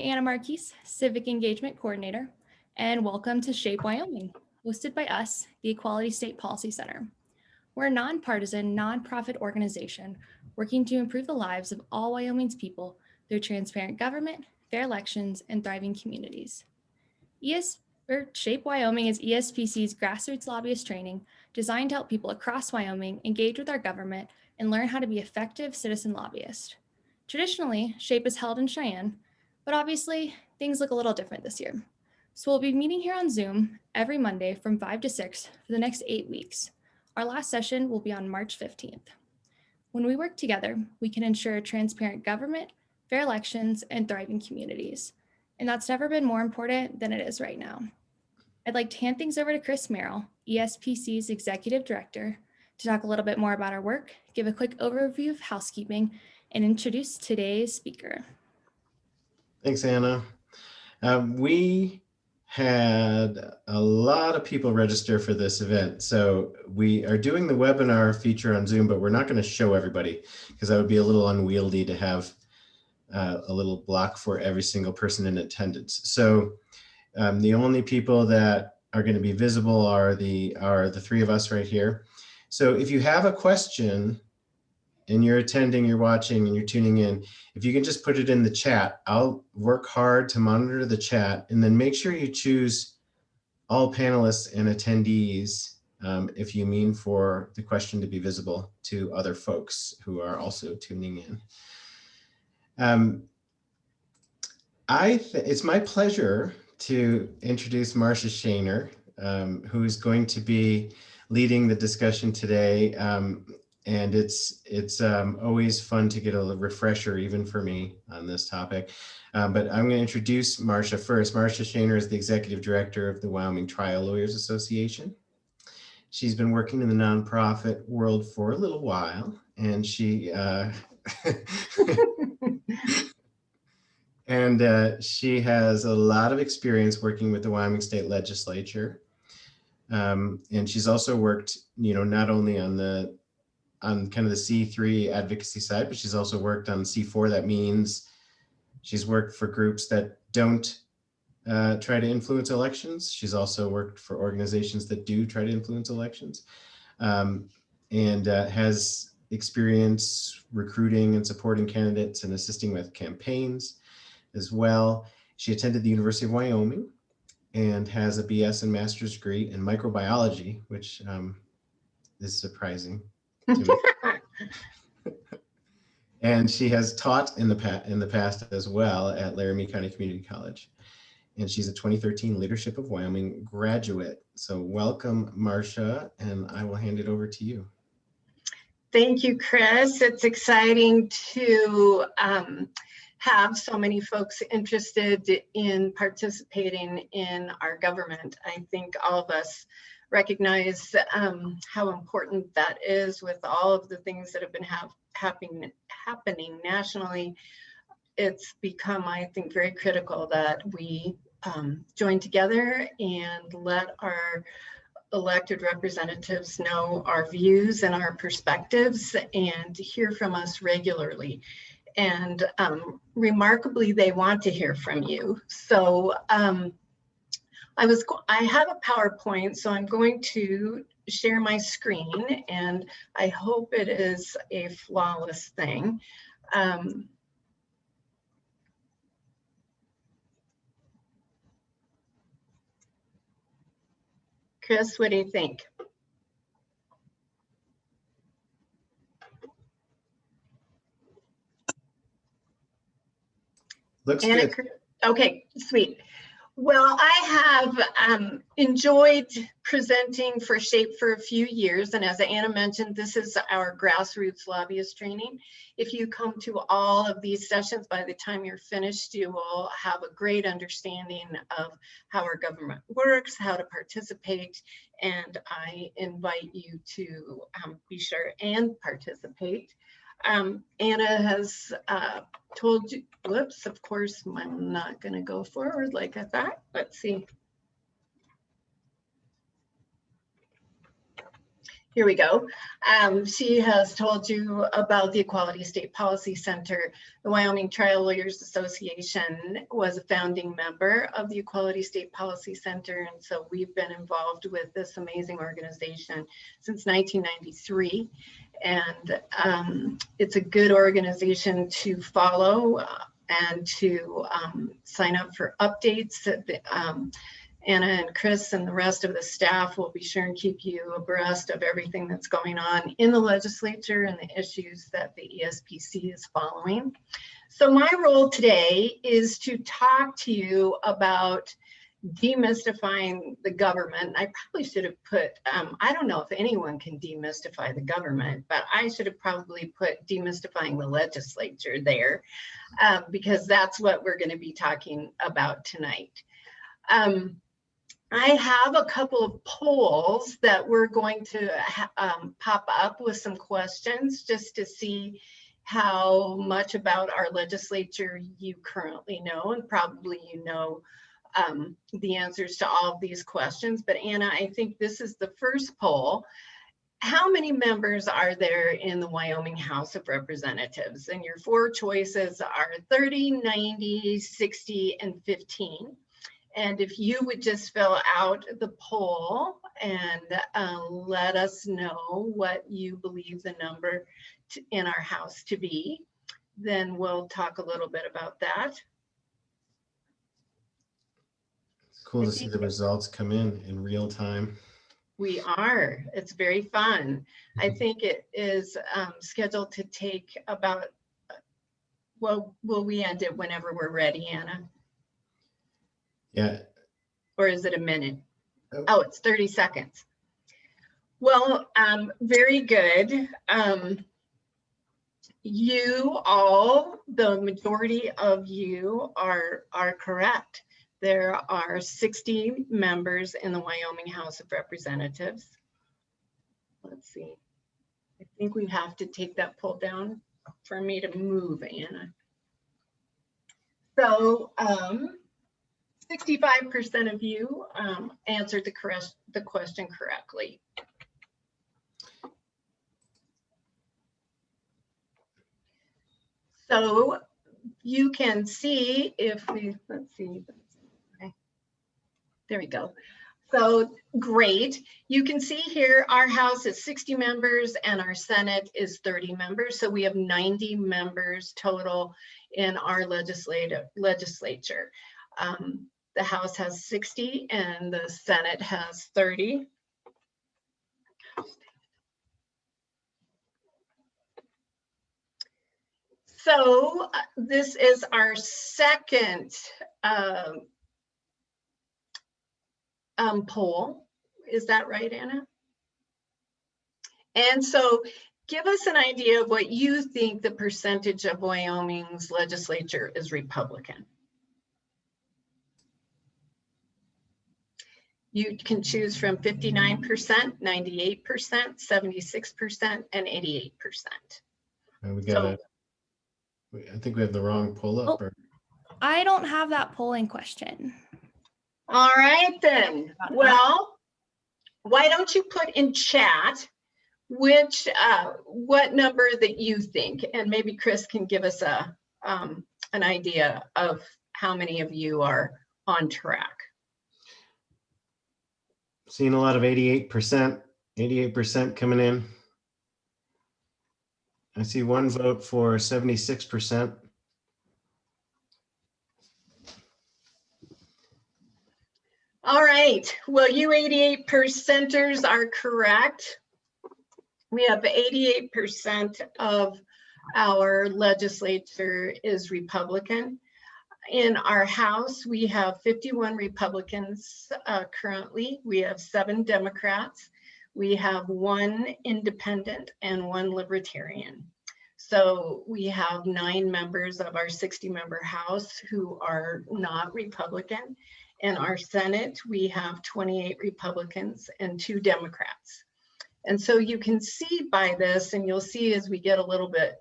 Anna Marquise, Civic Engagement Coordinator, and welcome to Shape Wyoming, hosted by us, the Equality State Policy Center. We're a nonpartisan, nonprofit organization working to improve the lives of all Wyoming's people through transparent government, fair elections, and thriving communities. Shape Wyoming is ESPC's grassroots lobbyist training designed to help people across Wyoming engage with our government and learn how to be effective citizen lobbyists. Traditionally, Shape is held in Cheyenne, but obviously things look a little different this year. So we'll be meeting here on Zoom every Monday from 5 to 6 for the next 8 weeks. Our last session will be on March 15th. When we work together, we can ensure transparent government, fair elections, and thriving communities. And that's never been more important than it is right now. I'd like to hand things over to Chris Merrill, ESPC's Executive Director, to talk a little bit more about our work, give a quick overview of housekeeping, and introduce today's speaker. Thanks, Anna. We had a lot of people register for this event. So we are doing the webinar feature on Zoom, but we're not going to show everybody because that would be a little unwieldy to have a little block for every single person in attendance. So the only people that are going to be visible are the three of us right here. So if you have a question and you're attending, you're watching, and you're tuning in, if you can just put it in the chat, I'll work hard to monitor the chat, and then make sure you choose all panelists and attendees if you mean for the question to be visible to other folks who are also tuning in. It's my pleasure to introduce Marcia Shanor, who is going to be leading the discussion today. And it's always fun to get a refresher, even for me, on this topic. But I'm going to introduce Marcia first. Marcia Shanor is the Executive Director of the Wyoming Trial Lawyers Association. She's been working in the nonprofit world for a little while, and she she has a lot of experience working with the Wyoming State Legislature. And she's also worked, not only on kind of the C3 advocacy side, but she's also worked on C4. That means she's worked for groups that don't try to influence elections. She's also worked for organizations that do try to influence elections, and has experience recruiting and supporting candidates and assisting with campaigns as well. She attended the University of Wyoming and has a BS and master's degree in microbiology, which is surprising. And she has taught in the past as well at Laramie County Community College. And she's a 2013 Leadership of Wyoming graduate. So welcome, Marcia, and I will hand it over to you. Thank you, Chris. It's exciting to have so many folks interested in participating in our government. I think all of us recognize how important that is with all of the things that have been happening nationally. It's become, I think, very critical that we join together and let our elected representatives know our views and our perspectives and hear from us regularly. And remarkably, they want to hear from you. So I have a PowerPoint, so I'm going to share my screen, and I hope it is a flawless thing. Chris, what do you think? Looks good. Okay, sweet. Well, I have enjoyed presenting for SHAPE for a few years, and as Anna mentioned, this is our grassroots lobbyist training. If you come to all of these sessions, by the time you're finished, you will have a great understanding of how our government works, how to participate, and I invite you to be sure and participate. Anna has told you, whoops, of course, I'm not going to go forward like I thought. Let's see. Here we go. She has told you about the Equality State Policy Center. The Wyoming Trial Lawyers Association was a founding member of the Equality State Policy Center, and so we've been involved with this amazing organization since 1993. And it's a good organization to follow and to sign up for updates. Anna and Chris and the rest of the staff will be sure and keep you abreast of everything that's going on in the legislature and the issues that the ESPC is following. So my role today is to talk to you about demystifying the government. I probably should have put, I don't know if anyone can demystify the government, but I should have probably put demystifying the legislature there because that's what we're going to be talking about tonight. I have a couple of polls that we're going to pop up with some questions just to see how much about our legislature you currently know, and probably you know the answers to all of these questions. But Anna, I think this is the first poll. How many members are there in the Wyoming House of Representatives? And your four choices are 30, 90, 60, and 15. And if you would just fill out the poll and let us know what you believe the number in our house to be, then we'll talk a little bit about that. It's cool to see the results come in real time. We are. It's very fun. I think it is scheduled to take about, well, will we end it whenever we're ready, Anna? Yeah. Or is it a minute? Oh, it's 30 seconds. Well, very good. You all, the majority of you are correct. There are 60 members in the Wyoming House of Representatives. Let's see. I think we have to take that poll down for me to move, Anna. So, 65% of you answered the question correctly. So you can see if we, let's see, okay, there we go. So great. You can see here our House is 60 members and our Senate is 30 members. So we have 90 members total in our legislature. The House has 60 and the Senate has 30. So this is our second poll. Is that right, Anna? And so give us an idea of what you think the percentage of Wyoming's legislature is Republican. You can choose from 59%, 98%, 76%, and 88%. We got I think we have the wrong poll up. Or... I don't have that polling question. All right then. Well, why don't you put in chat which what number that you think, and maybe Chris can give us a an idea of how many of you are on track. Seeing a lot of 88% coming in. I see one vote for 76%. All right, well, you 88%ers are correct. We have 88% of our legislature is Republican. In our House, we have 51 Republicans currently. We have 7 Democrats. We have 1 independent and 1 libertarian. So we have 9 members of our 60-member House who are not Republican. In our Senate, we have 28 Republicans and 2 Democrats. And so you can see by this, and you'll see as we get a little bit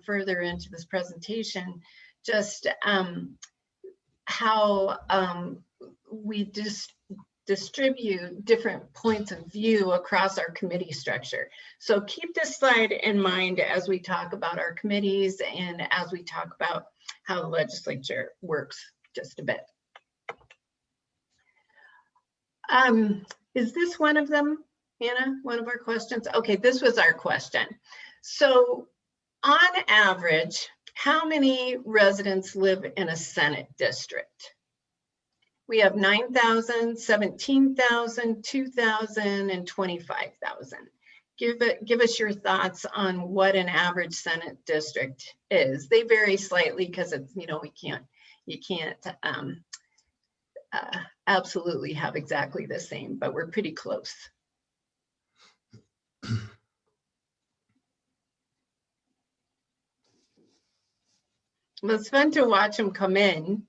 further into this presentation, just how we just distribute different points of view across our committee structure. So keep this slide in mind as we talk about our committees and as we talk about how the legislature works just a bit. Is this one of them, Anna, one of our questions? Okay, this was our question. So on average, how many residents live in a Senate district? We have 9,000, 17,000, 2,000, and 25,000. Give us your thoughts on what an average Senate district is. They vary slightly because it's, you know, you can't absolutely have exactly the same, but we're pretty close. Well, it's fun to watch them come in.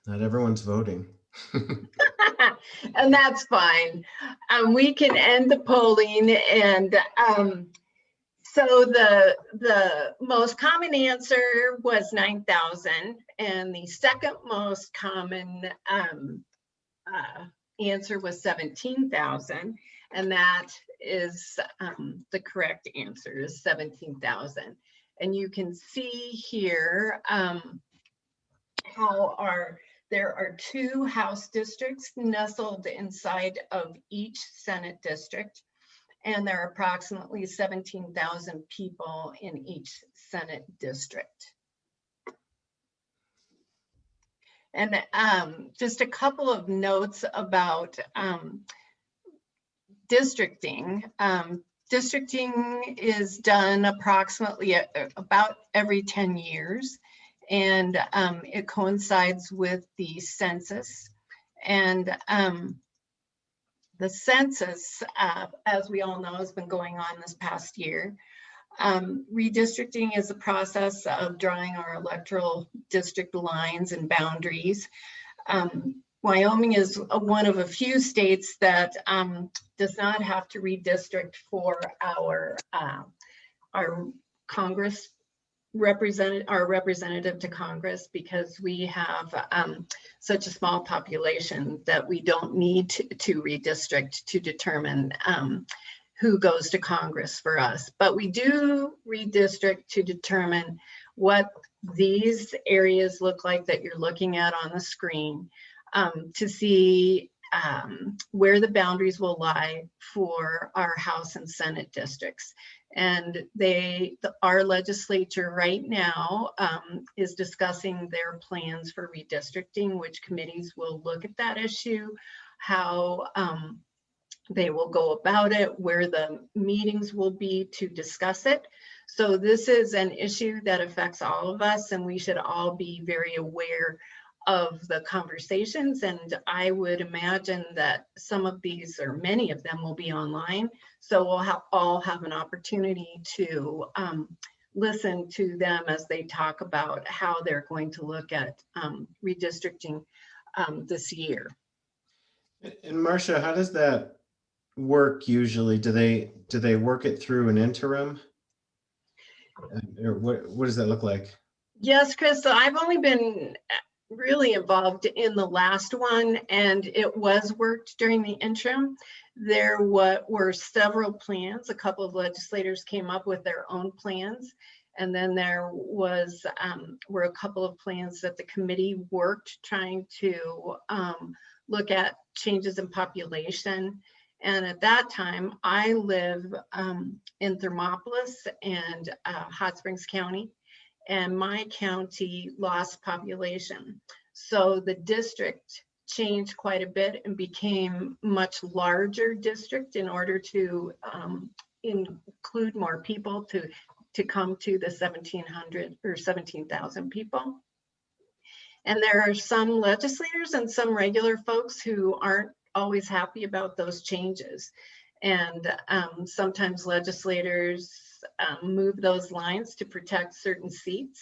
Not everyone's voting. And that's fine. We can end the polling, and so the most common answer was 9,000, and the second most common answer was 17,000, and that is the correct answer, is 17,000. And you can see here how there are 2 House districts nestled inside of each Senate district, and there are approximately 17,000 people in each Senate district. And just a couple of notes about districting. Districting is done approximately about every 10 years. And it coincides with the census. And the census, as we all know, has been going on this past year. Redistricting is a process of drawing our electoral district lines and boundaries. Wyoming is one of a few states that does not have to redistrict for our Congress representative to Congress, because we have such a small population that we don't need to redistrict to determine who goes to Congress for us. But we do redistrict to determine what these areas look like that you're looking at on the screen, to see where the boundaries will lie for our House and Senate districts. And our legislature right now is discussing their plans for redistricting, which committees will look at that issue, how they will go about it, where the meetings will be to discuss it. So this is an issue that affects all of us, and we should all be very aware of the conversations. And I would imagine that some of these, or many of them, will be online. So we'll all have an opportunity to listen to them as they talk about how they're going to look at redistricting this year. And Marcia, how does that work usually? Do they work it through an interim? Or what does that look like? Yes, Chris, so I've only been really involved in the last one, and it was worked during the interim. There were several plans. A couple of legislators came up with their own plans, and then there were a couple of plans that the committee worked trying to look at changes in population. And at that time, I live in Thermopolis and Hot Springs County, and my county lost population. So the district changed quite a bit and became much larger district in order to include more people to come to the 1,700 or 17,000 people. And there are some legislators and some regular folks who aren't always happy about those changes. And sometimes legislators move those lines to protect certain seats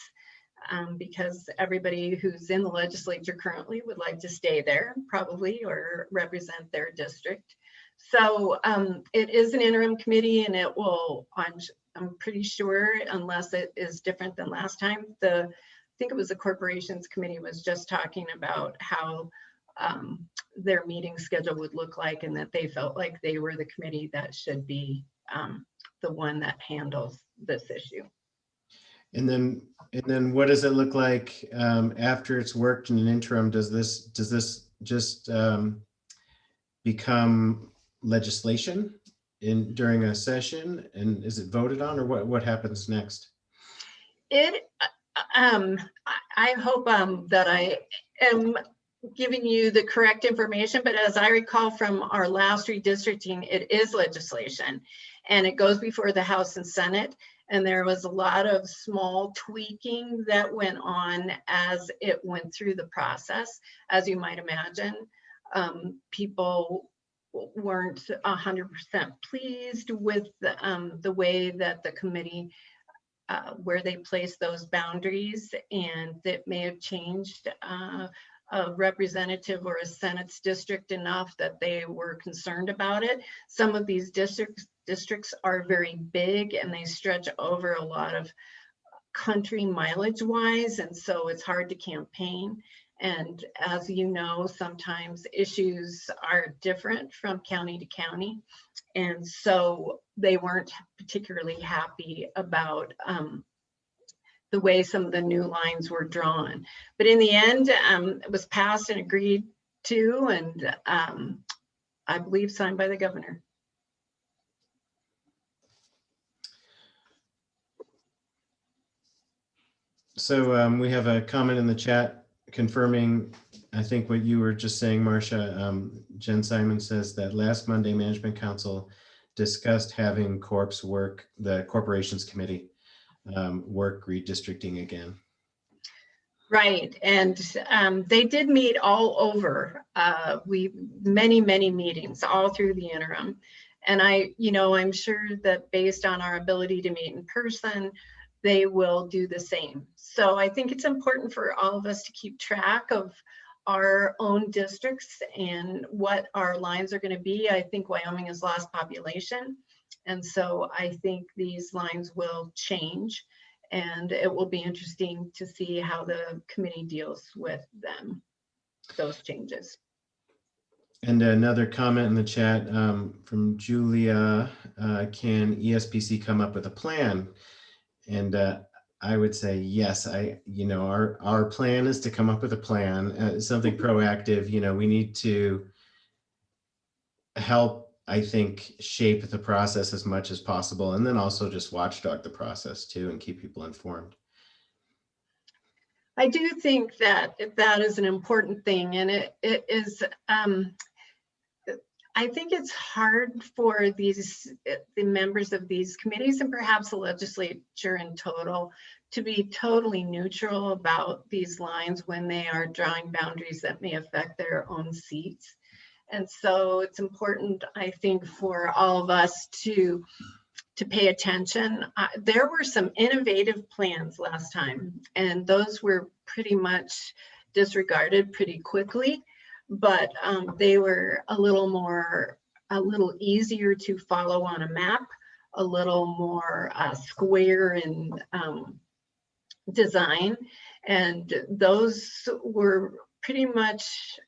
because everybody who's in the legislature currently would like to stay there probably, or represent their district. So it is an interim committee, and it will, I'm pretty sure, unless it is different than last time, the think it was the Corporations Committee was just talking about how their meeting schedule would look like, and that they felt like they were the committee that should be the one that handles this issue. And then what does it look like after it's worked in an interim? Does this just become legislation during a session, and is it voted on, or what happens next? I hope that I am giving you the correct information, but as I recall from our last redistricting, it is legislation, and it goes before the House and Senate. And there was a lot of small tweaking that went on as it went through the process. As you might imagine, people weren't 100% pleased with the way that the committee, where they placed those boundaries, and that may have changed a representative or a Senate's district enough that they were concerned about it. Some of these districts are very big, and they stretch over a lot of country mileage wise, and so it's hard to campaign. And as you know, sometimes issues are different from county to county, and so they weren't particularly happy about the way some of the new lines were drawn. But in the end, it was passed and agreed to, and I believe signed by the governor. So we have a comment in the chat confirming, I think, what you were just saying, Marcia. Jen Simon says that last Monday, Management Council discussed having the Corporations Committee work redistricting again. Right, and they did meet all over. Many meetings all through the interim, and I'm sure that based on our ability to meet in person, they will do the same. So I think it's important for all of us to keep track of our own districts and what our lines are going to be. I think Wyoming has lost population, and so I think these lines will change. And it will be interesting to see how the committee deals with them, those changes. And another comment in the chat from Julia, can ESPC come up with a plan? And I would say yes. Our plan is to come up with a plan, something proactive. We need to help, I think, shape the process as much as possible, and then also just watchdog the process too and keep people informed. I do think that is an important thing, and it is. I think it's hard for the members of these committees, and perhaps the legislature in total, to be totally neutral about these lines when they are drawing boundaries that may affect their own seats. And so it's important, I think, for all of us to pay attention. There were some innovative plans last time, and those were pretty much disregarded pretty quickly, but they were a little easier to follow on a map, a little more square in design, and those were pretty much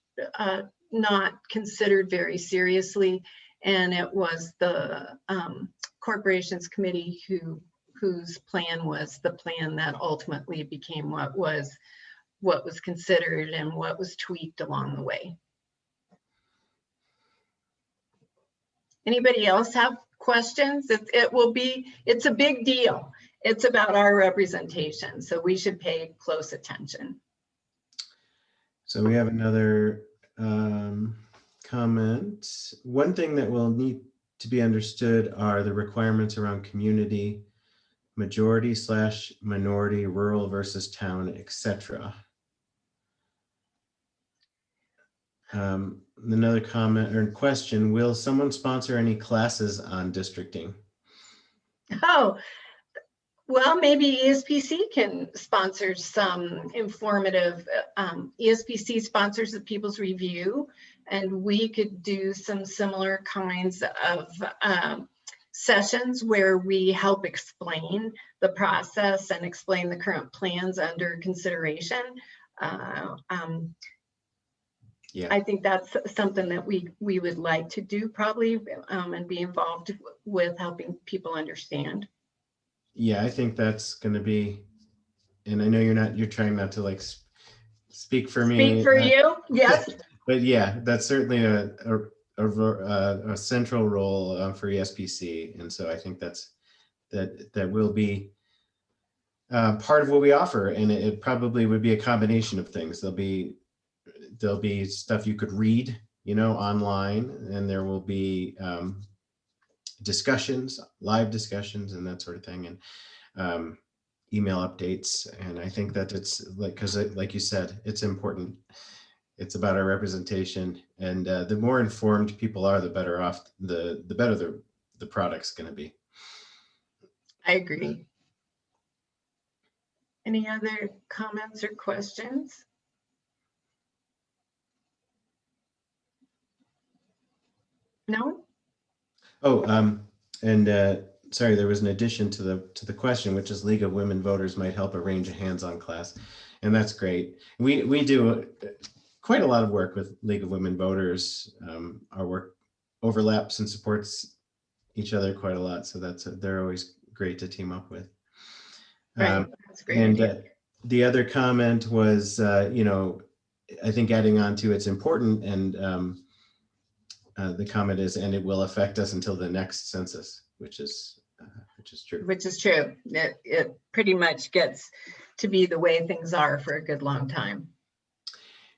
not considered very seriously, and it was the Corporations Committee whose plan was the plan that ultimately became what was considered and what was tweaked along the way. Anybody else have questions? It's a big deal. It's about our representation, so we should pay close attention. So we have another comment. One thing that will need to be understood are the requirements around community, majority/minority, rural versus town, etc. Another comment or question, will someone sponsor any classes on districting? Oh, well, maybe ESPC can sponsor some informative, ESPC sponsors the People's Review, and we could do some similar kinds of sessions where we help explain the process and explain the current plans under consideration. Yeah. I think that's something that we would like to do probably, and be involved with helping people understand. Yeah, I think that's going to be, and I know you're trying not to like speak for me. Speak for you, yes. But yeah, that's certainly a central role for ESPC, and so I think that will be part of what we offer, and it probably would be a combination of things. There'll be stuff you could read, online, and there will be discussions, live discussions, and that sort of thing, and email updates. And I think that it's because like you said, it's important. It's about our representation, and the more informed people are, the better off, the better the product's going to be. I agree. Any other comments or questions? No? Oh, and sorry, there was an addition to the question, which is League of Women Voters might help arrange a hands-on class, and that's great. We do quite a lot of work with League of Women Voters. Our work overlaps and supports each other quite a lot, so they're always great to team up with. Right, that's great. And the other comment was, I think adding on to it's important, and the comment is, and it will affect us until the next census, which is true. Which is true. It pretty much gets to be the way things are for a good long time.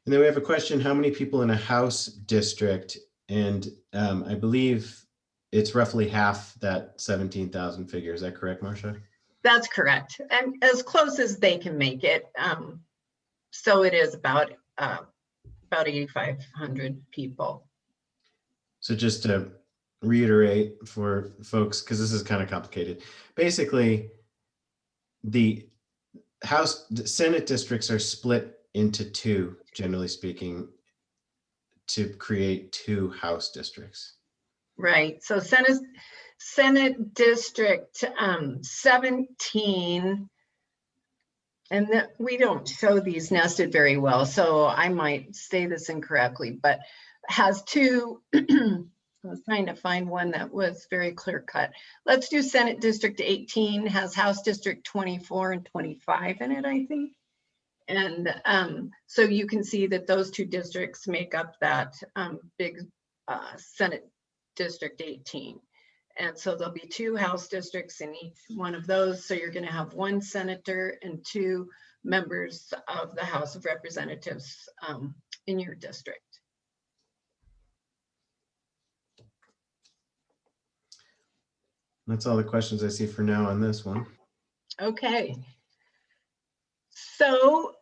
And then we have a question: how many people in a House district? And I believe it's roughly half that 17,000 figure. Is that correct, Marcia? That's correct, and as close as they can make it. So it is about 8,500 people. So just to reiterate for folks, because this is kind of complicated, basically the Senate districts are split into two, generally speaking, to create two House districts. Right. So Senate District 17, and we don't show these nested very well, so I might say this incorrectly, but has two. I was trying to find one that was very clear cut. Let's do Senate District 18, has House District 24 and 25 in it, I think. And so you can see that those two districts make up that big Senate District 18. And so there'll be two House districts in each one of those. So you're going to have one senator and two members of the House of Representatives in your district. That's all the questions I see for now on this one. Okay. So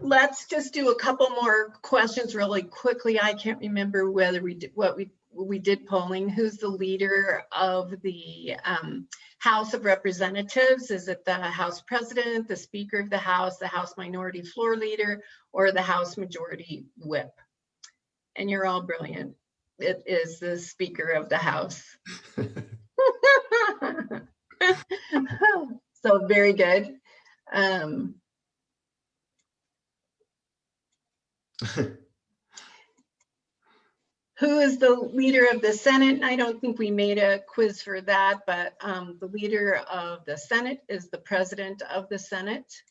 let's just do a couple more questions really quickly. I can't remember whether we did we did polling. Who's the leader of the House of Representatives? Is it the House President, the Speaker of the House Minority Floor Leader, or the House Majority Whip? And you're all brilliant. It is the Speaker of the House. So very good. Who is the leader of the Senate? I don't think we made a quiz for that, but the leader of the Senate is the President of the Senate.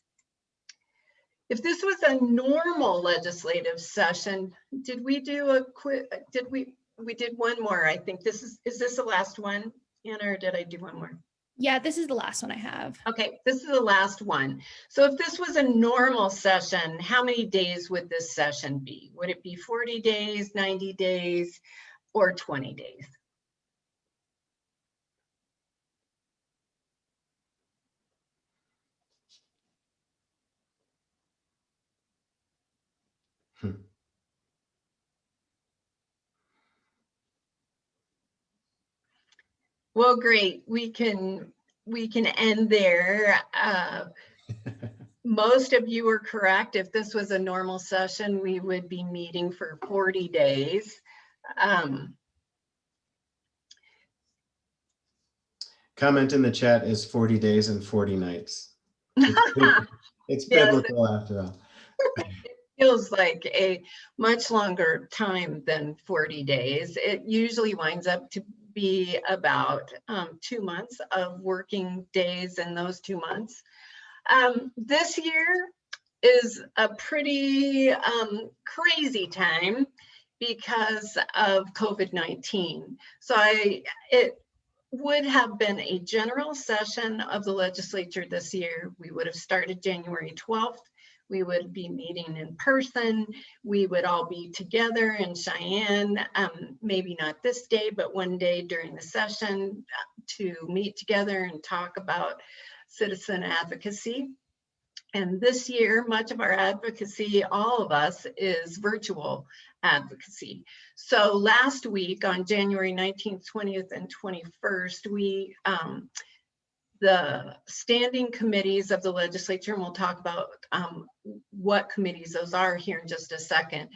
If this was a normal legislative session, did we do a quiz? We did one more, I think. Is this the last one, Anna, or did I do one more? Yeah, this is the last one I have. Okay, this is the last one. So if this was a normal session, how many days would this session be? Would it be 40 days, 90 days, or 20 days? Well, great. We can end there. Most of you are correct. If this was a normal session, we would be meeting for 40 days. comment in the chat is 40 days and 40 nights. It's Yes, biblical after all. feels like a much longer time than 40 days. It usually winds up to be about 2 months of working days in those 2 months. This year is a pretty crazy time because of COVID-19. So it would have been a general session of the legislature this year. We would have started January 12th. We would be meeting in person. We would all be together in Cheyenne, maybe not this day, but one day during the session to meet together and talk about citizen advocacy. And this year, much of our advocacy, all of us, is virtual advocacy. So last week on January 19th, 20th, and 21st, we, the standing committees of the legislature, and we'll talk about what committees those are here in just a second,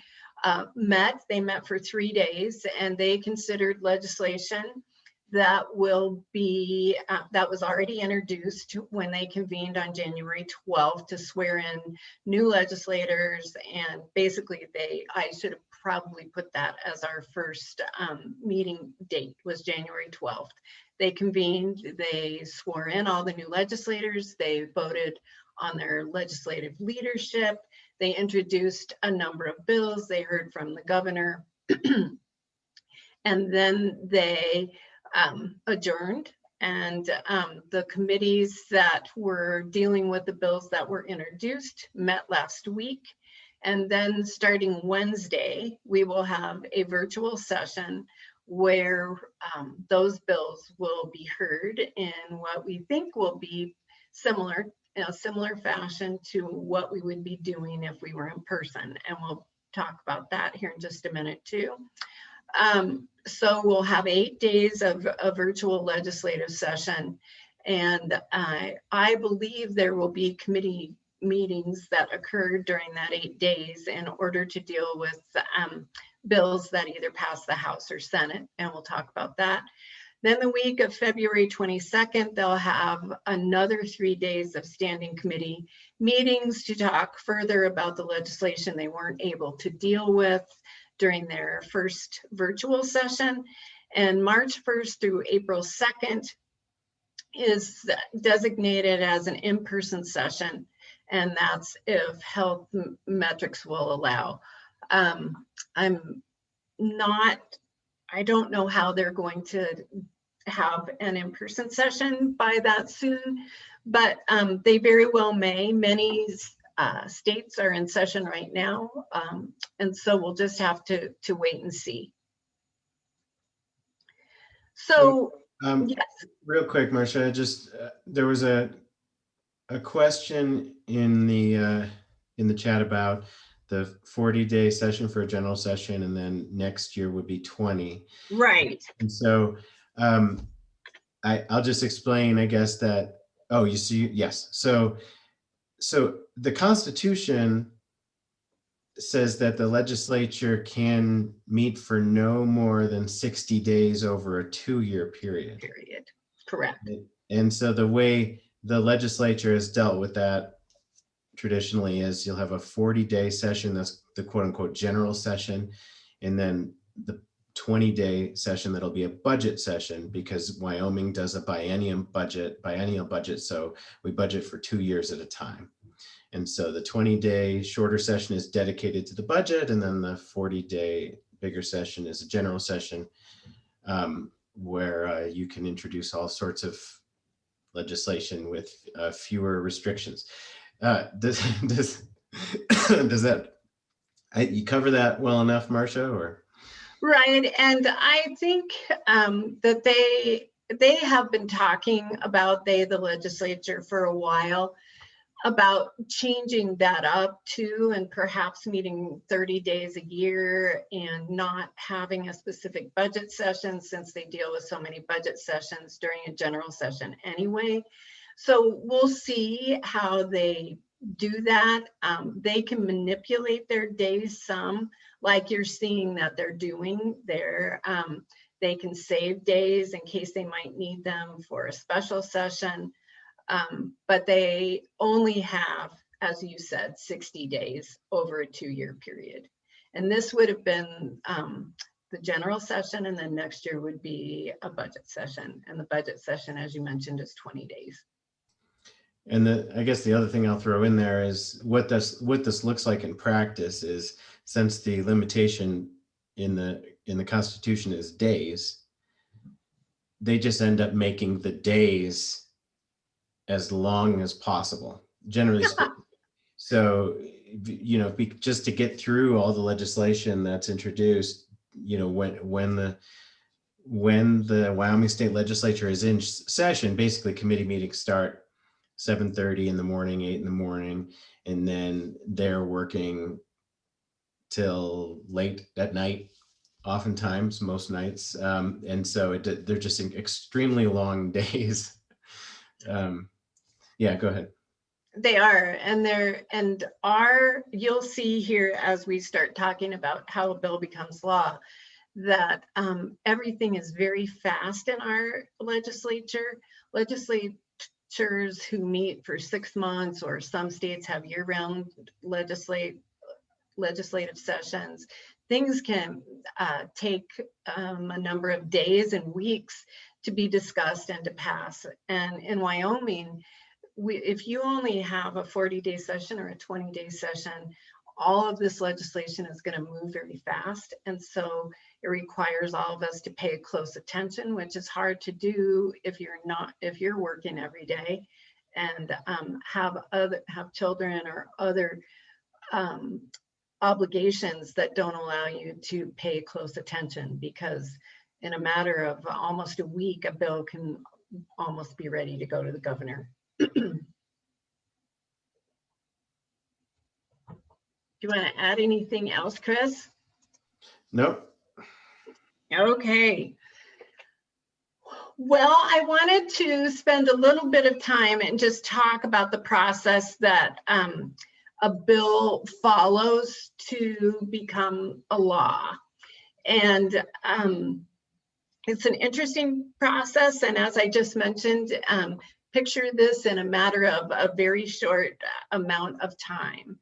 they met for 3 days, and they considered legislation that will be, that was already introduced when they convened on January 12th to swear in new legislators. And basically I should have probably put that as our first meeting date, was January 12th. They convened, they swore in all the new legislators, they voted on their legislative leadership, they introduced a number of bills, they heard from the governor, and then they adjourned, and the committees that were dealing with the bills that were introduced met last week. And then starting Wednesday, we will have a virtual session where those bills will be heard in what we think will be similar, in a similar fashion to what we would be doing if we were in person. And we'll talk about that here in just a minute too. So we'll have 8 days of a virtual legislative session. And I believe there will be committee meetings that occur during that 8 days in order to deal with bills that either pass the House or Senate. And we'll talk about that. Then the week of February 22nd, they'll have another 3 days of standing committee meetings to talk further about the legislation they weren't able to deal with during their first virtual session. And March 1st through April 2nd is designated as an in-person session, and that's if health metrics will allow. I don't know how they're going to have an in-person session by that soon, but they very well may. Many states are in session right now, and so we'll just have to wait and see. So yes. Real quick, Marcia, just there was a question in the chat about the 40-day session for a general session, and then next year would be 20. Right. And so I'll just explain, I guess, that, oh, you see, yes. So the Constitution says that the legislature can meet for no more than 60 days over a 2-year period. Correct. And so the way the legislature has dealt with that traditionally is you'll have a 40-day session, that's the quote unquote general session, and then the 20-day session that'll be a budget session, because Wyoming does a biennial budget, so we budget for 2 years at a time. And so the 20-day shorter session is dedicated to the budget, and then the 40-day bigger session is a general session where you can introduce all sorts of legislation with fewer restrictions. Does that, you cover that well enough, Marcia, or? Right, and I think that they have been talking about, the legislature, for a while, about changing that up too, and perhaps meeting 30 days a year and not having a specific budget session, since they deal with so many budget sessions during a general session anyway. So we'll see how they do that. They can manipulate their days some, like you're seeing that they're doing. They're They can save days in case they might need them for a special session. But they only have, as you said, 60 days over a 2-year period. And this would have been the general session, and then next year would be a budget session. And the budget session, as you mentioned, is 20 days. And I guess the other thing I'll throw in there is what this looks like in practice is, since the limitation in the Constitution is days, they just end up making the days as long as possible, generally speaking. So, you know, just to get through all the legislation that's introduced, you know, when the Wyoming State Legislature is in session, basically committee meetings start 7:30 in the morning, 8 in the morning, and then they're working till late at night, oftentimes, most nights. And so they're just extremely long days. Yeah, go ahead. They are, you'll see here as we start talking about how a bill becomes law, that everything is very fast in our legislature. Legislatures who meet for 6 months, or some states have year-round legislative sessions. Things can take a number of days and weeks to be discussed and to pass. And in Wyoming, if you only have a 40-day session or a 20-day session, all of this legislation is going to move very fast. And so it requires all of us to pay close attention, which is hard to do if you're working every day and have children or other obligations that don't allow you to pay close attention, because in a matter of almost a week, a bill can almost be ready to go to the governor. Do you want to add anything else, Chris? Nope. Okay. Well, I wanted to spend a little bit of time and just talk about the process that a bill follows to become a law. And it's an interesting process. And as I just mentioned, picture this in a matter of a very short amount of time.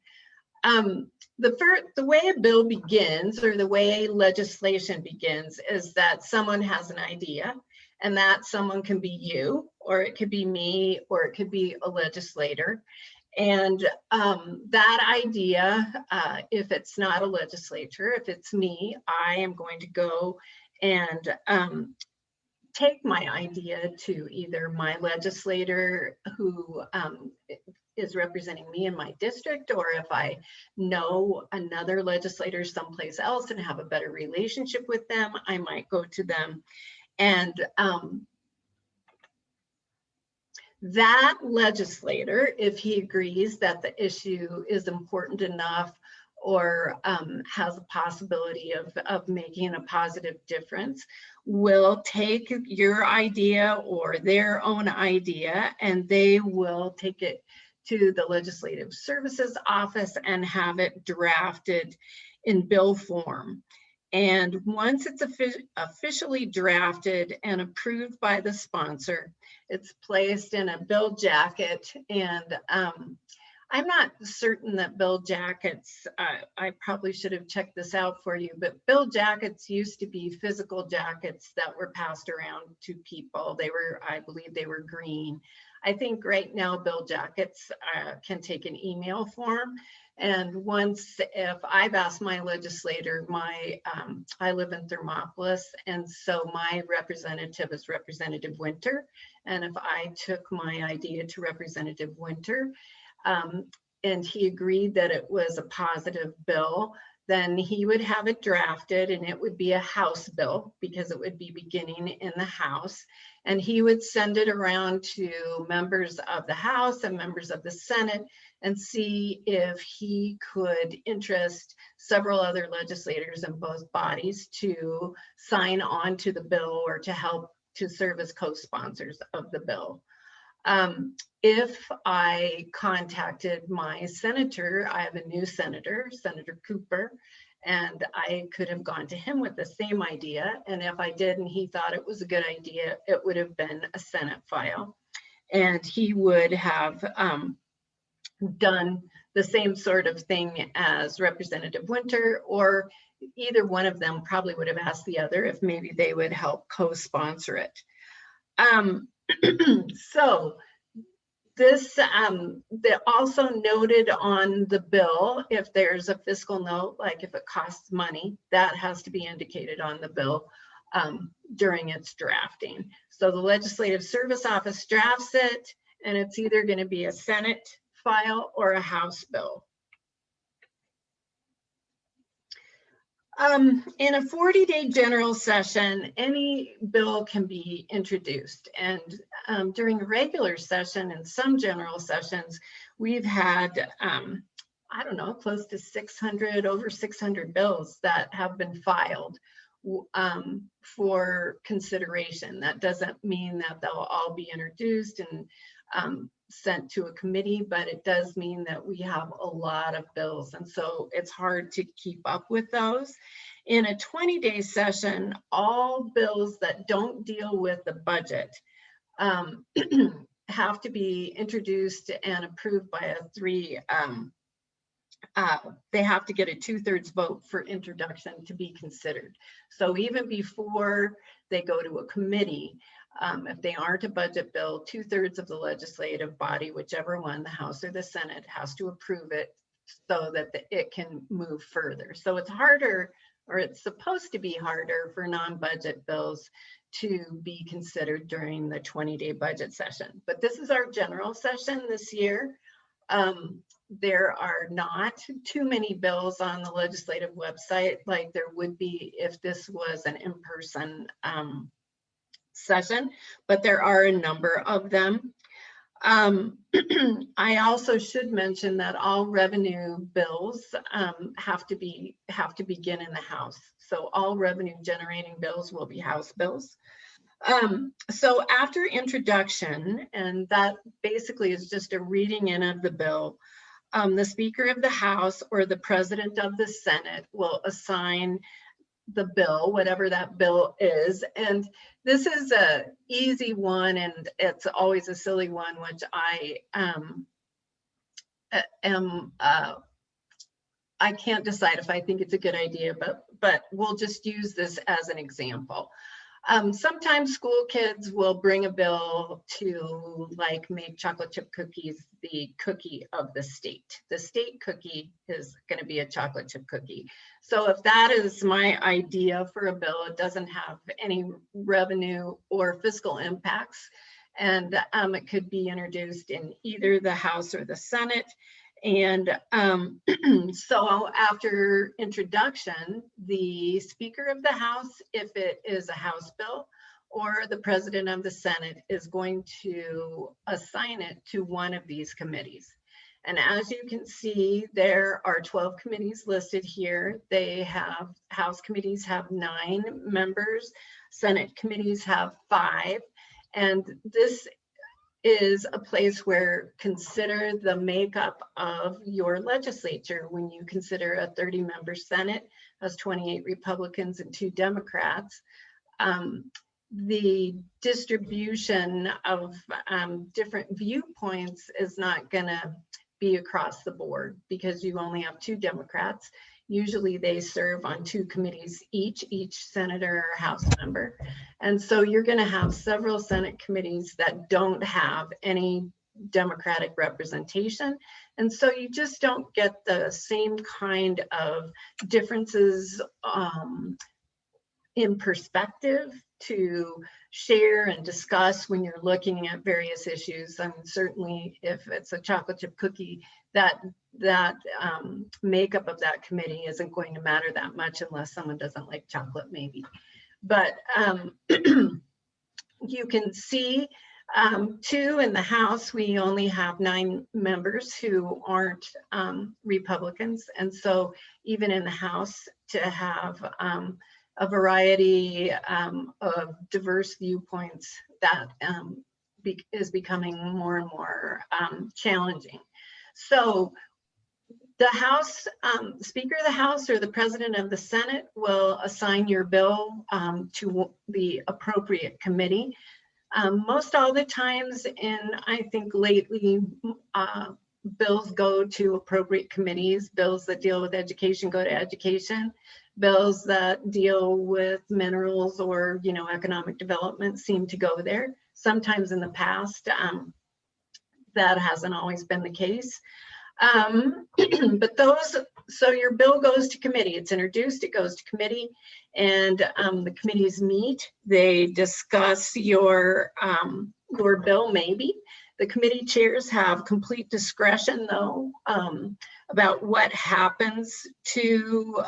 The way a bill begins, or the way legislation begins, is that someone has an idea, and that someone can be you, or it could be me, or it could be a legislator. And that idea, if it's not a legislature, if it's me, I am going to go and take my idea to either my legislator who is representing me in my district, or if I know another legislator someplace else and have a better relationship with them, I might go to them. And that legislator, if he agrees that the issue is important enough or has a possibility of making a positive difference, will take your idea or their own idea, and they will take it to the Legislative Services Office and have it drafted in bill form. And once it's officially drafted and approved by the sponsor, it's placed in a bill jacket. And I'm not certain that bill jackets, I probably should have checked this out for you, but bill jackets used to be physical jackets that were passed around to people. They were, I believe they were green. I think right now bill jackets can take an email form. And once, if I've asked my legislator, I live in Thermopolis, and so my representative is Representative Winter. And if I took my idea to Representative Winter, and he agreed that it was a positive bill, then he would have it drafted, and it would be a House bill because it would be beginning in the House. And he would send it around to members of the House and members of the Senate and see if he could interest several other legislators in both bodies to sign on to the bill or to help to serve as co-sponsors of the bill. If I contacted my senator, I have a new senator, Senator Cooper, And I could have gone to him with the same idea. And if I did and he thought it was a good idea, it would have been a Senate file. And he would have done the same sort of thing as Representative Winter, or either one of them probably would have asked the other if maybe they would help co-sponsor it. So this, they also noted on the bill, if there's a fiscal note, like if it costs money, that has to be indicated on the bill during its drafting. So the Legislative Service Office drafts it, and it's either going to be a Senate file or a House bill. In a 40-day general session, any bill can be introduced. And during a regular session and some general sessions, we've had, I don't know, close to 600, over 600 bills that have been filed for consideration. That doesn't mean that they'll all be introduced and sent to a committee, but it does mean that we have a lot of bills, and so it's hard to keep up with those. In a 20-day session, all bills that don't deal with the budget have to be introduced and approved by they have to get a 2/3 vote for introduction to be considered. So even before they go to a committee, if they aren't a budget bill, 2/3 of the legislative body, whichever one, the House or the Senate, has to approve it so that it can move further. So it's harder, or it's supposed to be harder, for non-budget bills to be considered during the 20-day budget session. But this is our general session this year. There are not too many bills on the legislative website like there would be if this was an in-person session, but there are a number of them. I also should mention that all revenue bills have to begin in the House. So all revenue generating bills will be House bills. So after introduction, and that basically is just a reading in of the bill, the Speaker of the House or the President of the Senate will assign the bill, whatever that bill is. And this is a easy one, and it's always a silly one, which I I can't decide if I think it's a good idea, but we'll just use this as an example. Sometimes school kids will bring a bill to, like, make chocolate chip cookies the cookie of the state. The state cookie is going to be a chocolate chip cookie. So if that is my idea for a bill, it doesn't have any revenue or fiscal impacts, and it could be introduced in either the House or the Senate. And so after introduction, the Speaker of the House, if it is a House bill, or the President of the Senate, is going to assign it to one of these committees. And as you can see, there are 12 committees listed here. They have, House committees have 9 members, Senate committees have 5. And this is a place where consider the makeup of your legislature. When you consider a 30-member Senate has 28 Republicans and 2 Democrats, the distribution of different viewpoints is not going to be across the board because you only have 2 Democrats. Usually they serve on 2 committees each senator or House member. And so you're going to have several Senate committees that don't have any Democratic representation. And so you just don't get the same kind of differences in perspective to share and discuss when you're looking at various issues. I mean, certainly if it's a chocolate chip cookie, that makeup of that committee isn't going to matter that much unless someone doesn't like chocolate, maybe. But you can see too, in the House, we only have 9 members who aren't Republicans. And so even in the House, to have a variety of diverse viewpoints, that is becoming more and more challenging. So The House, Speaker of the House or the President of the Senate will assign your bill to the appropriate committee. Most all the times, and I think lately, bills go to appropriate committees. Bills that deal with education go to education. Bills that deal with minerals or, you know, economic development seem to go there. Sometimes in the past, that hasn't always been the case. But so your bill goes to committee. It's introduced, it goes to committee, and the committees meet. They discuss your bill, maybe. The committee chairs have complete discretion, though, about what happens to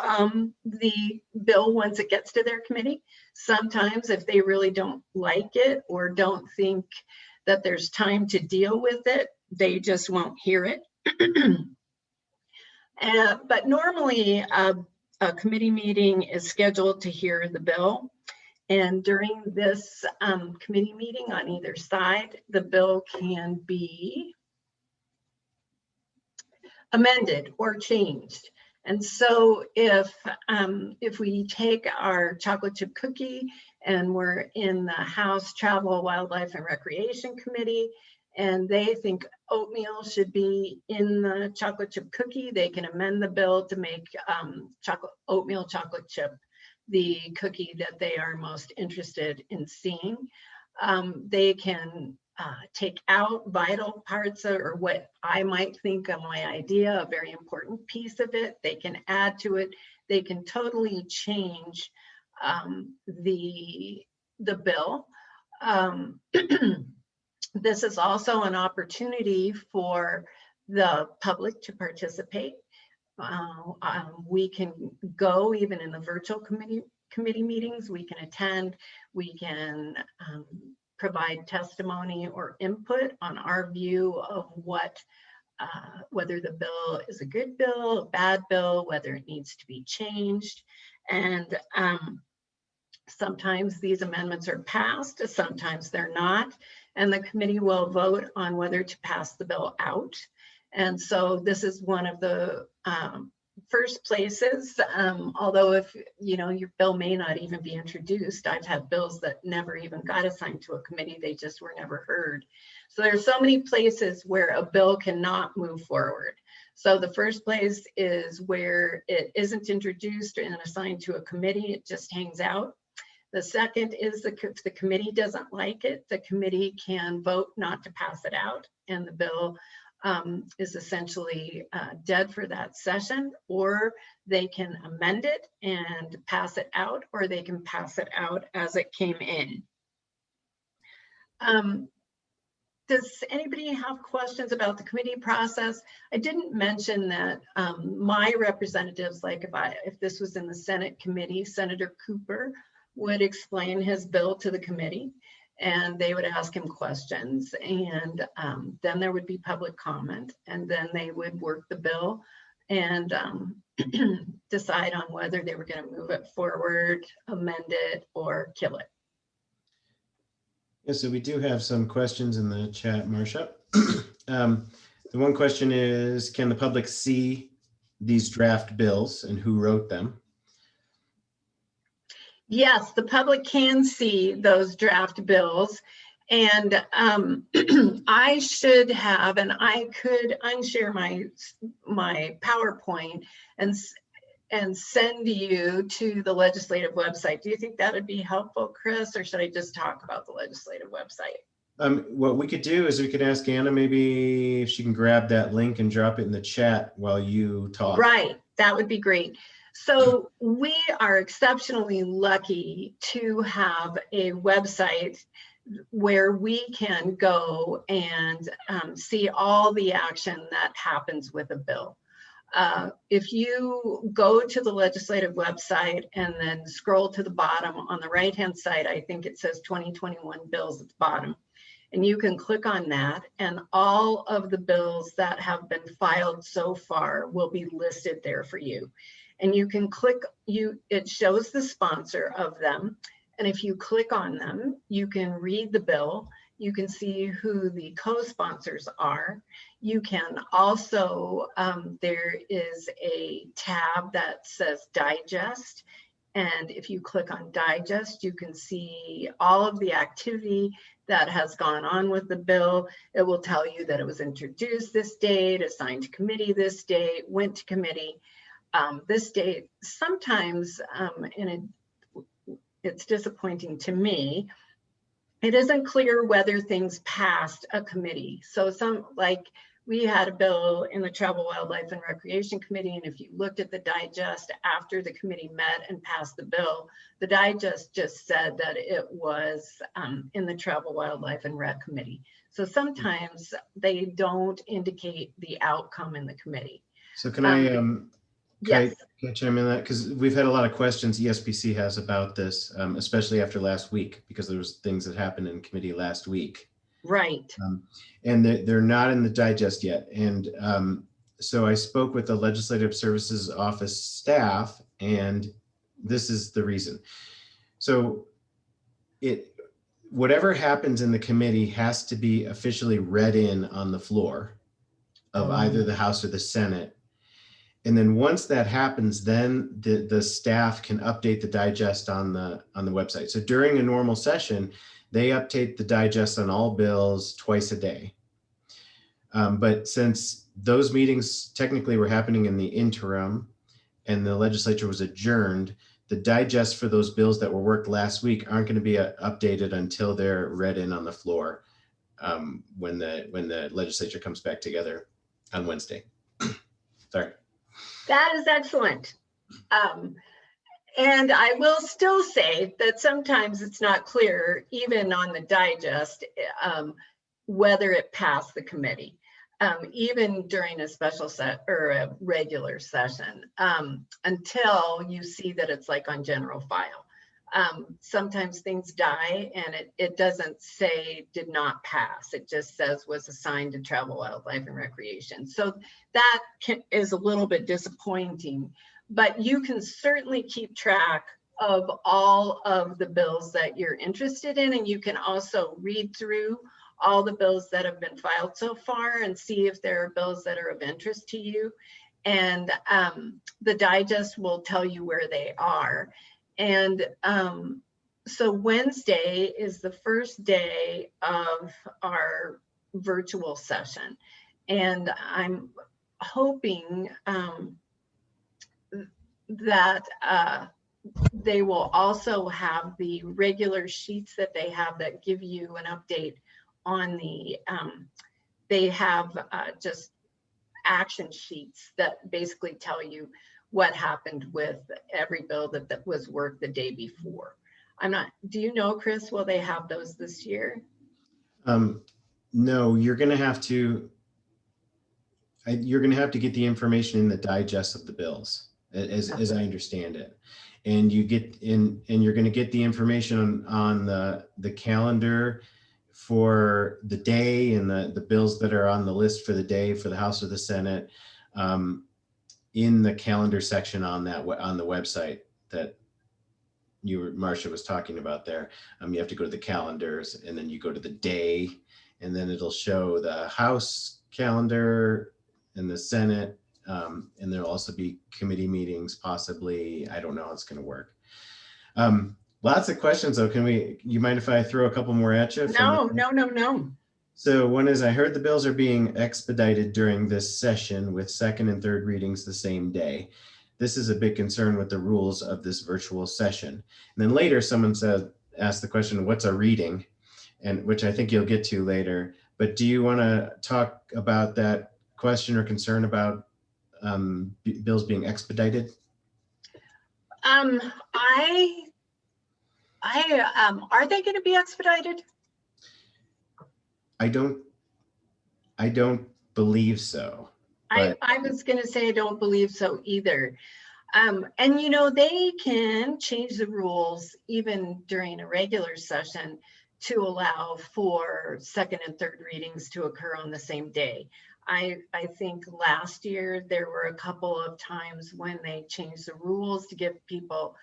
the bill once it gets to their committee. Sometimes, if they really don't like it or don't think that there's time to deal with it, they just won't hear it. But normally, a committee meeting is scheduled to hear the bill. And during this committee meeting on either side, the bill can be amended or changed. And so if we take our chocolate chip cookie and we're in the House Travel, Wildlife, and Recreation Committee, and they think oatmeal should be in the chocolate chip cookie, they can amend the bill to make oatmeal chocolate chip the cookie that they are most interested in seeing. They can take out vital parts or what I might think of my idea, a very important piece of it. They can add to it. They can totally change the bill. This is also an opportunity for the public to participate. We can go even in the virtual committee meetings. We can attend. We can provide testimony or input on our view of whether the bill is a good bill, a bad bill, whether it needs to be changed. And sometimes these amendments are passed, sometimes they're not, and the committee will vote on whether to pass the bill out. And so this is one of the first places, although if your bill may not even be introduced. I've had bills that never even got assigned to a committee, they just were never heard. So there's so many places where a bill cannot move forward. So the first place is where it isn't introduced and assigned to a committee, it just hangs out. The second is if the committee doesn't like it, the committee can vote not to pass it out, and the bill is essentially dead for that session, or they can amend it and pass it out, or they can pass it out as it came in. Does anybody have questions about the committee process? I didn't mention that my representatives, like if this was in the Senate committee, Senator Cooper would explain his bill to the committee, and they would ask him questions, and then there would be public comment, and then they would work the bill and decide on whether they were going to move it forward, amend it, or kill it. Yeah, so we do have some questions in the chat, Marcia. The one question is, can the public see these draft bills and who wrote them? Yes, the public can see those draft bills, and I should have, and I could unshare my PowerPoint and send you to the legislative website. Do you think that would be helpful, Chris, or should I just talk about the legislative website? What we could do is we could ask Anna maybe if she can grab that link and drop it in the chat while you talk. Right, that would be great. So we are exceptionally lucky to have a website where we can go and see all the action that happens with a bill. If you go to the legislative website and then scroll to the bottom on the right-hand side, I think it says 2021 bills at the bottom. And you can click on that, and all of the bills that have been filed so far will be listed there for you. And you can click, it shows the sponsor of them. And if you click on them, you can read the bill You can see who the co-sponsors are. You can also, there is a tab that says Digest. And if you click on Digest, you can see all of the activity that has gone on with the bill. It will tell you that it was introduced this date, assigned to committee this date, went to committee this date. Sometimes, it's disappointing to me, it isn't clear whether things passed a committee. So we had a bill in the Travel, Wildlife, and Recreation Committee, and if you looked at the digest after the committee met and passed the bill, the digest just said that it was in the Travel, Wildlife, and Rec Committee. So sometimes they don't indicate the outcome in the committee. So can I yes. Can I chime in that? Because we've had a lot of questions ESPC has about this, especially after last week, because there was things that happened in committee last week. Right. And they're not in the digest yet. And so I spoke with the Legislative Services Office staff, and this is the reason. So whatever happens in the committee has to be officially read in on the floor of either the House or the Senate. And then once that happens, then the staff can update the digest on the website. So during a normal session, they update the digest on all bills twice a day. But since those meetings technically were happening in the interim and the legislature was adjourned, the digest for those bills that were worked last week aren't going to be updated until they're read in on the floor when the legislature comes back together on Wednesday. Sorry. That is excellent. And I will still say that sometimes it's not clear, even on the digest, whether it passed the committee, even during a special set or a regular session, until you see that it's like on general file. Sometimes things die and it doesn't say did not pass. It just says was assigned to Travel, Wildlife, and Recreation. So that is a little bit disappointing, but you can certainly keep track of all of the bills that you're interested in. And you can also read through all the bills that have been filed so far and see if there are bills that are of interest to you. And the digest will tell you where they are. And so Wednesday is the first day of our virtual session. And I'm hoping that they will also have the regular sheets that they have that give you an update on the, they have just action sheets that basically tell you what happened with every bill that was worked the day before. Do you know, Chris, will they have those this year? No, you're going to have to get the information in the digest of the bills, as I understand it. And you're going to get the information on the calendar for the day and the bills that are on the list for the day for the House or the Senate. In the calendar section on the website that Marcia was talking about there. You have to go to the calendars and then you go to the day and then it'll show the House calendar and the Senate. And there'll also be committee meetings, possibly. I don't know how it's going to work. Lots of questions though. You mind if I throw a couple more at you? No. So one is, I heard the bills are being expedited during this session with second and third readings the same day. This is a big concern with the rules of this virtual session. And then later someone asked the question, what's a reading? And which I think you'll get to later. But do you want to talk about that question or concern about bills being expedited? Are they going to be expedited? I don't believe so. I was going to say I don't believe so either. And you know, they can change the rules even during a regular session to allow for second and third readings to occur on the same day. I think last year there were a couple of times when they changed the rules to give people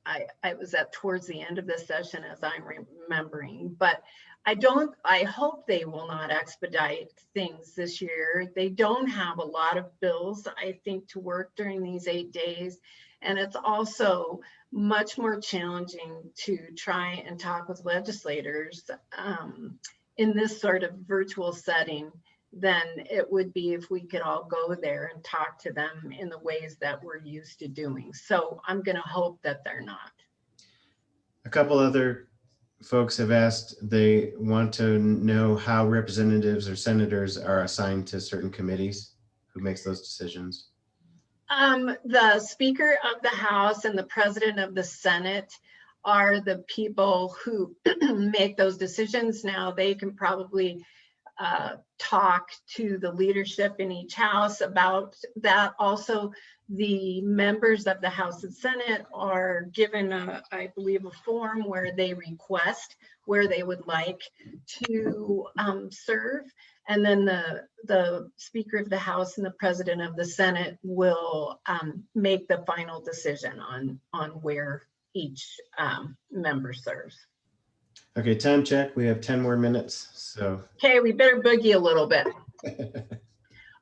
I was at towards the end of the session as I'm remembering, but I hope they will not expedite things this year. They don't have a lot of bills, I think, to work during these 8 days. And it's also much more challenging to try and talk with legislators in this sort of virtual setting than it would be if we could all go there and talk to them in the ways that we're used to doing. So I'm going to hope that they're not. A couple other folks have asked, they want to know how representatives or senators are assigned to certain committees. Who makes those decisions? The Speaker of the House and the President of the Senate are the people who make those decisions. Now, they can probably talk to the leadership in each house about that. Also, the members of the House and Senate are given, I believe, a form where they request where they would like to serve. And then the Speaker of the House and the President of the Senate will make the final decision on where each member serves. Okay, time check. We have 10 more minutes. So. Okay, we better boogie a little bit.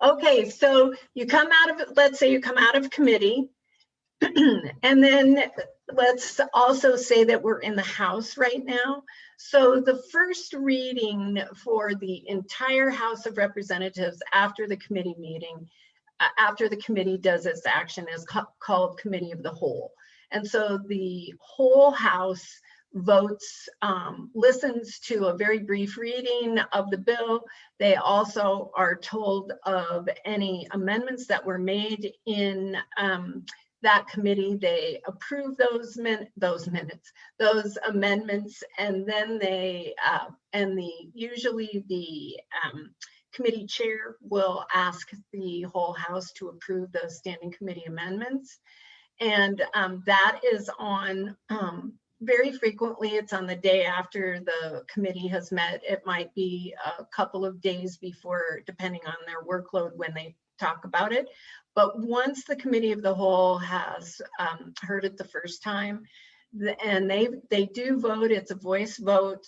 Okay, so you come out of, let's say you come out of committee, and then let's also say that we're in the House right now. So the first reading for the entire House of Representatives after the committee meeting, after the committee does its action, is called Committee of the Whole. And so the whole House votes, listens to a very brief reading of the bill. They also are told of any amendments that were made in that committee. They approve those amendments, and then they usually the committee chair will ask the whole House to approve those standing committee amendments, and that is on very frequently, it's on the day after the committee has met. It might be a couple of days before, depending on their workload when they talk about it. But once the Committee of the Whole has heard it the first time, and they do vote, it's a voice vote.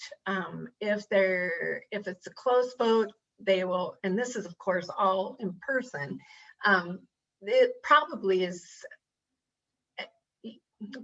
If it's a close vote, they will, and this is of course all in person. It probably is.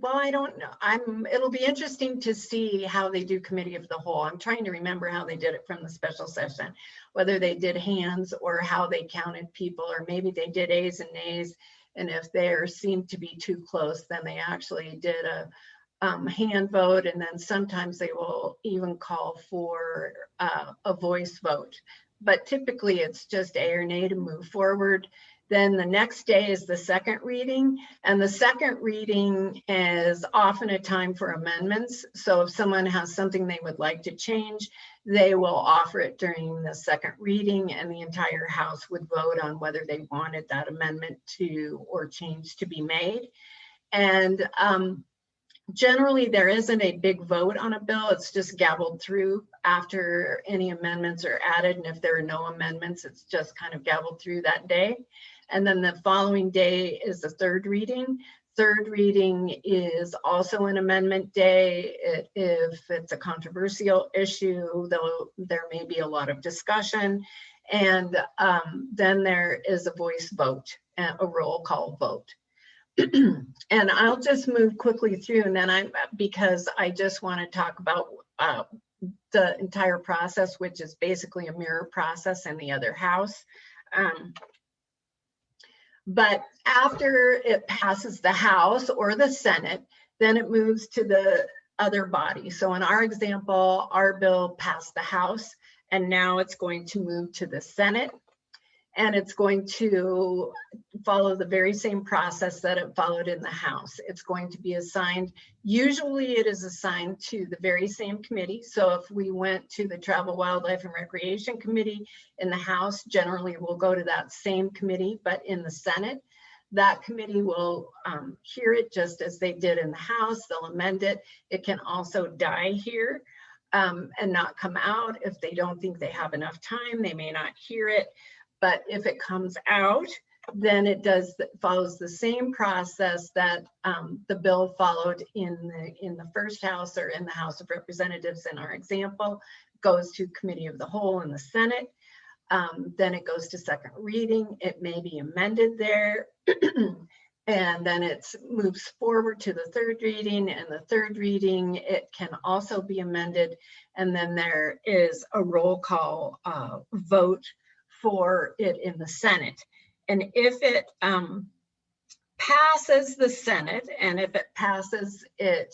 Well, I don't know. It'll be interesting to see how they do Committee of the Whole. I'm trying to remember how they did it from the special session, whether they did hands or how they counted people, or maybe they did ayes and nays. And if there seemed to be too close, then they actually did a hand vote. And then sometimes they will even call for a voice vote. But typically it's just ay or nay to move forward. Then the next day is the second reading, and the second reading is often a time for amendments. So if someone has something they would like to change, they will offer it during the second reading, and the entire House would vote on whether they wanted that amendment or change to be made. And generally, there isn't a big vote on a bill. It's just gabbled through after any amendments are added. And if there are no amendments, it's just kind of gabbled through that day. And then the following day is the third reading. Third reading is also an amendment day. If it's a controversial issue, though, there may be a lot of discussion. And then there is a voice vote, a roll call vote. And I'll just move quickly through, and then because I just want to talk about the entire process, which is basically a mirror process in the other House. But after it passes the House or the Senate, then it moves to the other body. So in our example, our bill passed the House, and now it's going to move to the Senate. And it's going to follow the very same process that it followed in the House. It's going to be assigned, usually it is assigned to the very same committee. So if we went to the Travel, Wildlife, and Recreation Committee in the House, generally we'll go to that same committee, but in the Senate, that committee will hear it just as they did in the House. They'll amend it. It can also die here and not come out. If they don't think they have enough time, they may not hear it. But if it comes out, then it follows the same process that the bill followed in the first house, or in the House of Representatives in our example. Goes to Committee of the Whole in the Senate. Then it goes to second reading. It may be amended there. And then it moves forward to the third reading, and the third reading, it can also be amended. And then there is a roll call vote for it in the Senate. And if it passes the Senate, and if it passes it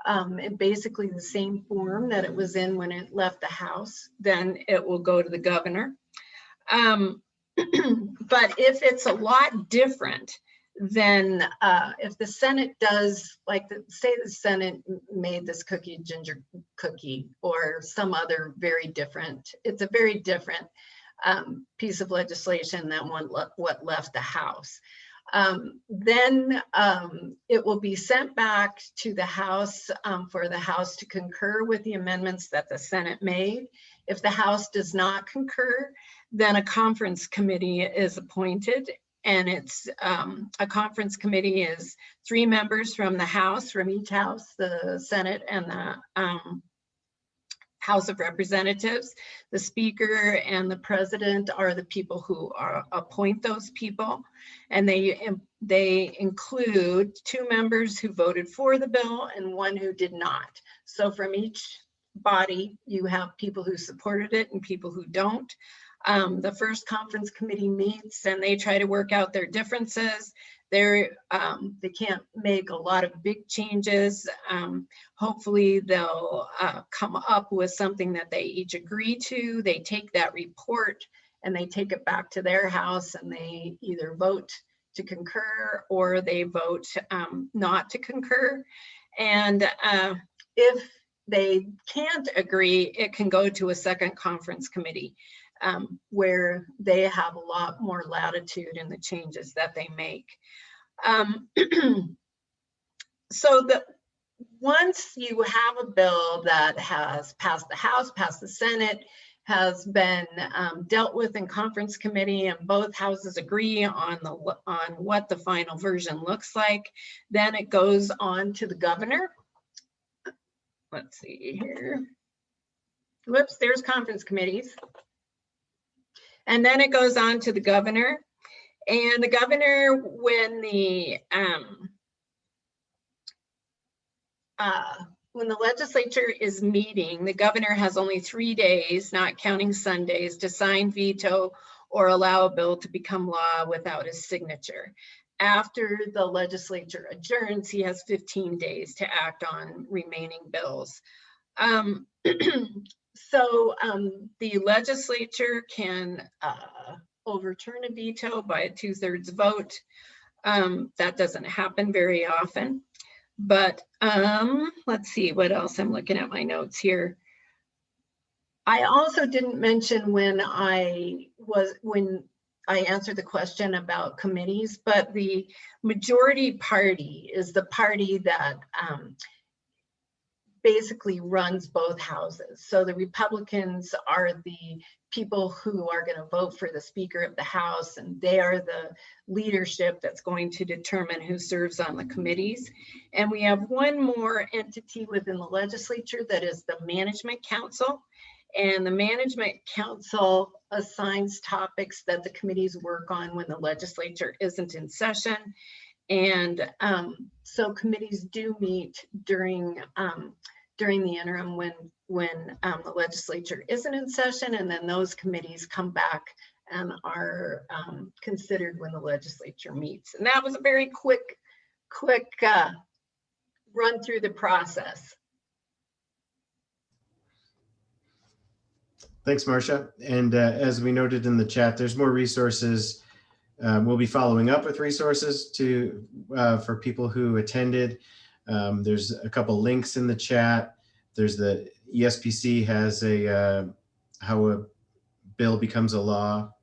in basically the same form that it was in when it left the House, then it will go to the governor. But if it's a lot different, then if the Senate does, like, say the Senate made this cookie ginger cookie, or some other very different, it's a very different piece of legislation than what left the House. Then it will be sent back to the House for the House to concur with the amendments that the Senate made. If the House does not concur, then a conference committee is appointed. And it's a conference committee is 3 members from the House, from each House, the Senate and the House of Representatives. The Speaker and the President are the people who appoint those people. And they include 2 members who voted for the bill and 1 who did not. So from each body, you have people who supported it and people who don't. The first conference committee meets and they try to work out their differences. They can't make a lot of big changes. Hopefully they'll come up with something that they each agree to. They take that report and they take it back to their house, and they either vote to concur or they vote not to concur. And if they can't agree, it can go to a second conference committee. Where they have a lot more latitude in the changes that they make. So once you have a bill that has passed the House, passed the Senate, has been dealt with in conference committee, and both houses agree on what the final version looks like, then it goes on to the governor. Let's see here. Whoops, there's conference committees. And then it goes on to the governor. And the governor, when the legislature is meeting, the governor has only 3 days, not counting Sundays, to sign, veto, or allow a bill to become law without his signature. After the legislature adjourns, he has 15 days to act on remaining bills. So the legislature can overturn a veto by a 2/3 vote. That doesn't happen very often. But let's see what else. I'm looking at my notes here. I also didn't mention when I answered the question about committees, but the majority party is the party that basically runs both houses. So the Republicans are the people who are going to vote for the Speaker of the House, and they are the leadership that's going to determine who serves on the committees. And we have one more entity within the legislature, that is the Management Council. And the Management Council assigns topics that the committees work on when the legislature isn't in session. And so committees do meet during the interim when the legislature isn't in session, and then those committees come back and are considered when the legislature meets. And that was a very quick run through the process. Thanks, Marcia. And as we noted in the chat, there's more resources. We'll be following up with resources for people who attended. There's a couple links in the chat. There's the ESPC has a how a bill becomes a law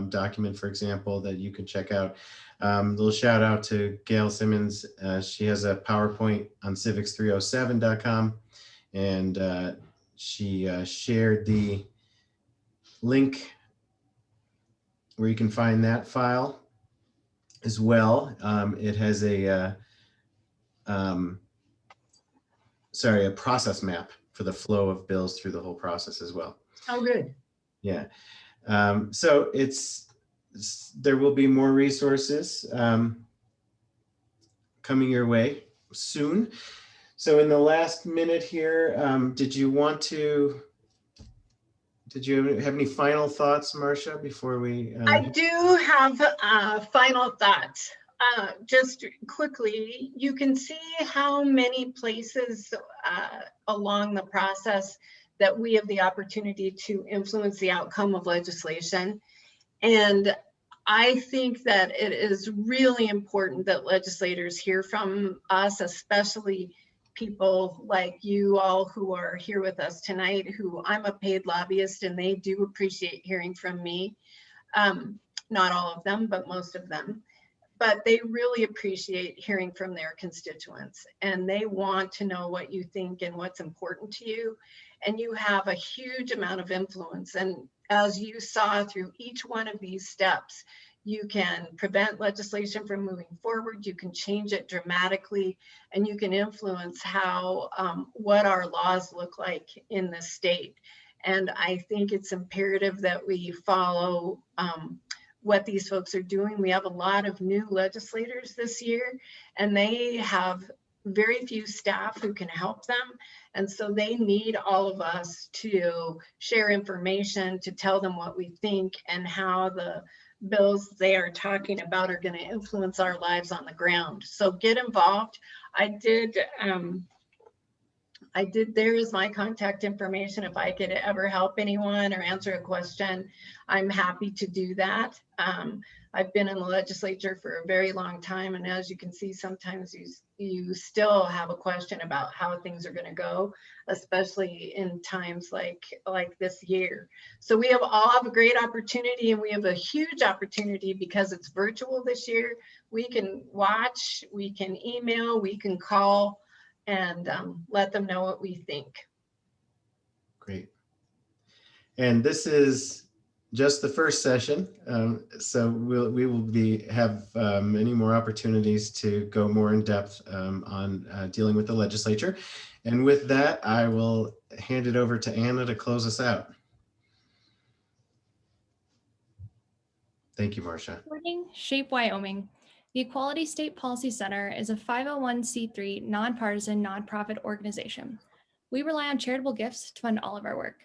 document, for example, that you can check out. A little shout out to Gail Simmons. She has a PowerPoint on civics307.com, and she shared the link where you can find that file. as well. It has a a process map for the flow of bills through the whole process as well. Oh, good. Yeah. So there will be more resources coming your way soon. So in the last minute here, did you have any final thoughts, Marcia, before we? I do have final thoughts. Just quickly, you can see how many places along the process that we have the opportunity to influence the outcome of legislation. And I think that it is really important that legislators hear from us, especially people like you all who are here with us tonight, who I'm a paid lobbyist, and they do appreciate hearing from me. Not all of them, but most of them. But they really appreciate hearing from their constituents, and they want to know what you think and what's important to you. And you have a huge amount of influence. And as you saw through each one of these steps, you can prevent legislation from moving forward, you can change it dramatically, and you can influence how what our laws look like in the state. And I think it's imperative that we follow what these folks are doing. We have a lot of new legislators this year, and they have very few staff who can help them. And so they need all of us to share information, to tell them what we think and how the bills they are talking about are going to influence our lives on the ground. So get involved. There is my contact information. If I could ever help anyone or answer a question, I'm happy to do that. I've been in the legislature for a very long time, and as you can see, sometimes you still have a question about how things are going to go, especially in times like this year. So we all have a great opportunity, and we have a huge opportunity because it's virtual this year. We can watch, we can email, we can call, and let them know what we think. Great. And this is just the first session. So we will have many more opportunities to go more in depth on dealing with the legislature. And with that, I will hand it over to Anna to close us out. Thank you, Marcia. Supporting Shape Wyoming. The Equality State Policy Center is a 501c3 nonpartisan nonprofit organization. We rely on charitable gifts to fund all of our work.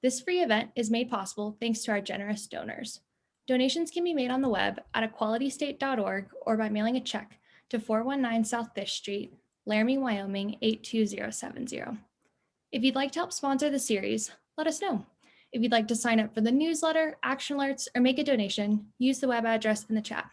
This free event is made possible thanks to our generous donors. Donations can be made on the web at equalitystate.org or by mailing a check to 419 South Fish Street, Laramie, Wyoming 82070. If you'd like to help sponsor the series, let us know. If you'd like to sign up for the newsletter, action alerts, or make a donation, use the web address in the chat.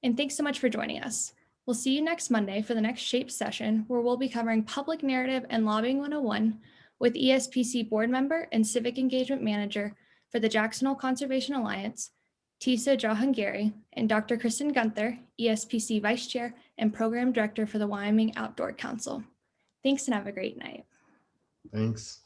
And thanks so much for joining us. We'll see you next Monday for the next SHAPE session, where we'll be covering Public Narrative and Lobbying 101 with ESPC board member and civic engagement manager for the Jackson Hole Conservation Alliance, Tisa Jahangiri, and Dr. Kristen Gunther, ESPC vice chair and program director for the Wyoming Outdoor Council. Thanks and have a great night. Thanks.